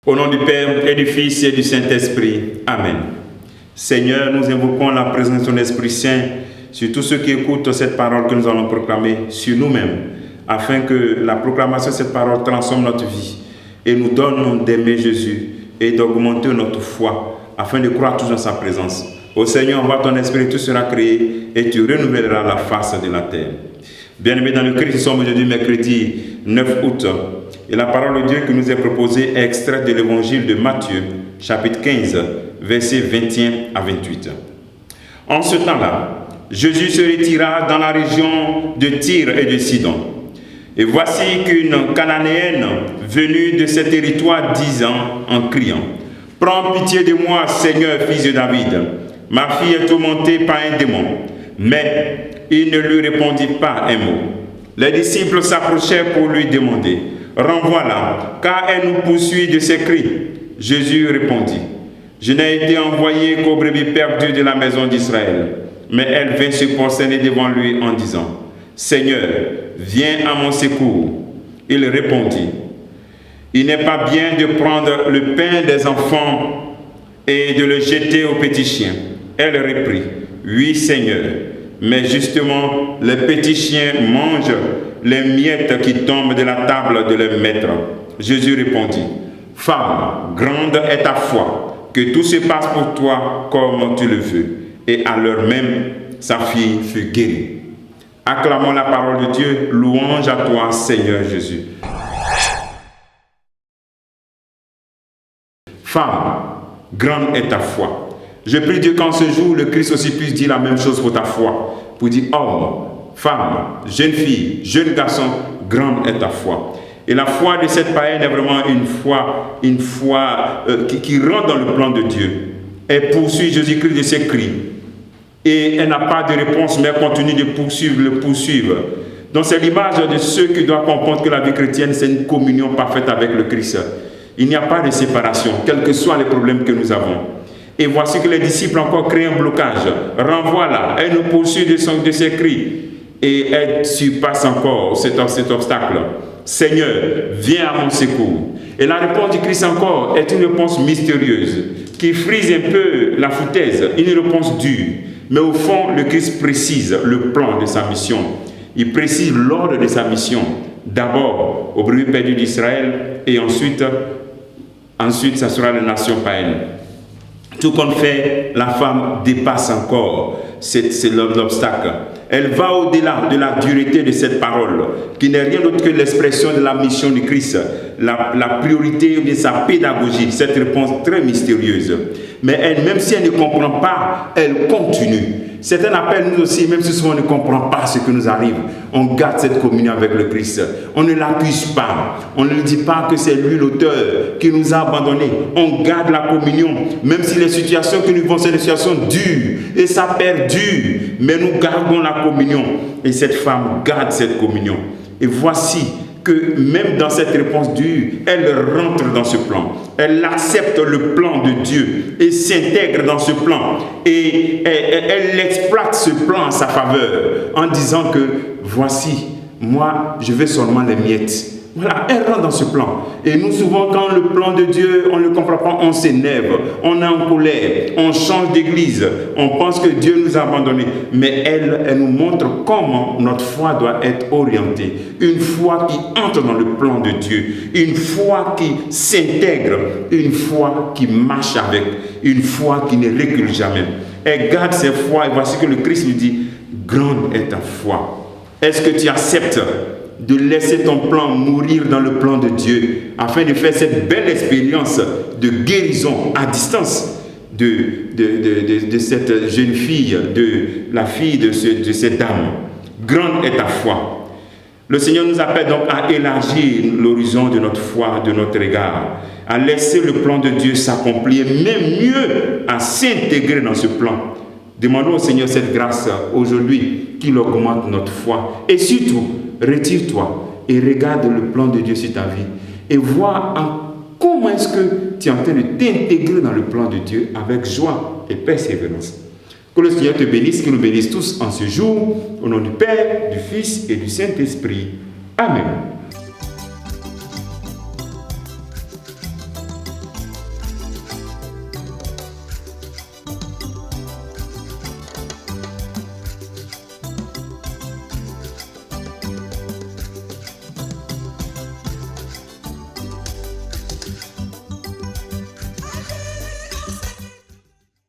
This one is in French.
Au nom du Père et du Fils et du Saint-Esprit. Amen. Seigneur, nous invoquons la présence de ton Esprit Saint sur tous ceux qui écoutent cette parole que nous allons proclamer, sur nous-mêmes, afin que la proclamation de cette parole transforme notre vie et nous donne d'aimer Jésus et d'augmenter notre foi, afin de croire tous dans sa présence. Ô Seigneur, envoie ton Esprit, tout sera créé et tu renouvelleras la face de la terre. Bien-aimés dans le Christ, nous sommes aujourd'hui mercredi 9 août. Et la parole de Dieu qui nous est proposée est extraite de l'évangile de Matthieu, chapitre 15, versets 21 à 28. En ce temps-là, Jésus se retira dans la région de Tyr et de Sidon. Et voici qu'une Cananéenne venue de ce territoire disant en criant: « Prends pitié de moi, Seigneur, fils de David. Ma fille est tourmentée par un démon. » Mais il ne lui répondit pas un mot. Les disciples s'approchèrent pour lui demander: « Renvoie-la, car elle nous poursuit de ses cris. » Jésus répondit: « Je n'ai été envoyé qu'aux brebis perdues de la maison d'Israël. » Mais elle vint se prosterner devant lui en disant: « Seigneur, viens à mon secours. » Il répondit: « Il n'est pas bien de prendre le pain des enfants et de le jeter aux petits chiens. » Elle reprit: « Oui, Seigneur, mais justement, les petits chiens mangent les miettes qui tombent de la table de leur maître. » Jésus répondit: « Femme, grande est ta foi, que tout se passe pour toi comme tu le veux. » Et à l'heure même, sa fille fut guérie. Acclamons la parole de Dieu. Louange à toi, Seigneur Jésus. Femme, grande est ta foi. Je prie Dieu qu'en ce jour, le Christ aussi puisse dire la même chose pour ta foi. Pour dire: homme, femme, jeune fille, jeune garçon, grande est ta foi. Et la foi de cette païenne est vraiment une foi qui rentre dans le plan de Dieu. Elle poursuit Jésus-Christ de ses cris. Et elle n'a pas de réponse, mais elle continue de le poursuivre. Donc c'est l'image de ceux qui doivent comprendre que la vie chrétienne, c'est une communion parfaite avec le Christ. Il n'y a pas de séparation, quels que soient les problèmes que nous avons. Et voici que les disciples encore créent un blocage. Renvoie-la, elle nous poursuit de ses cris. Et elle surpasse encore cet obstacle. Seigneur, viens à mon secours. Et la réponse du Christ encore est une réponse mystérieuse, qui frise un peu la foutaise, une réponse dure. Mais au fond, le Christ précise le plan de sa mission. Il précise l'ordre de sa mission. D'abord, aux brebis perdues d'Israël, et ensuite, ça sera les nations païennes. Tout compte fait, la femme dépasse encore l'obstacle. Elle va au-delà de la dureté de cette parole, qui n'est rien d'autre que l'expression de la mission du Christ, la priorité de sa pédagogie, cette réponse très mystérieuse. Mais elle, même si elle ne comprend pas, elle continue. C'est un appel, nous aussi, même si souvent on ne comprend pas ce qui nous arrive, on garde cette communion avec le Christ. On ne l'accuse pas. On ne lui dit pas que c'est lui l'auteur qui nous a abandonnés. On garde la communion, même si les situations que nous vivons sont des situations dures et ça perdure. Mais nous gardons la communion. Et cette femme garde cette communion. Et voici que même dans cette réponse dure, elle rentre dans ce plan. Elle accepte le plan de Dieu et s'intègre dans ce plan. Et elle exploite ce plan en sa faveur en disant que voici, moi, je veux seulement les miettes. Voilà, elle rentre dans ce plan. Et nous, souvent, quand le plan de Dieu, on ne le comprend pas, on s'énerve, on est en colère, on change d'église, on pense que Dieu nous a abandonnés. Mais elle nous montre comment notre foi doit être orientée. Une foi qui entre dans le plan de Dieu, une foi qui s'intègre, une foi qui marche avec, une foi qui ne recule jamais. Elle garde ses foi et voici que le Christ lui dit: grande est ta foi. Est-ce que tu acceptes de laisser ton plan mourir dans le plan de Dieu afin de faire cette belle expérience de guérison à distance de cette jeune fille, de la fille de cette dame? Grande est ta foi. Le Seigneur nous appelle donc à élargir l'horizon de notre foi, de notre regard, à laisser le plan de Dieu s'accomplir, mais mieux à s'intégrer dans ce plan Demandons au Seigneur cette grâce aujourd'hui, qu'il augmente notre foi. Et surtout, retire-toi et regarde le plan de Dieu sur ta vie. Et vois comment est-ce que tu es en train de t'intégrer dans le plan de Dieu avec joie et persévérance. Que le Seigneur te bénisse, qu'il nous bénisse tous en ce jour, au nom du Père, du Fils et du Saint-Esprit. Amen.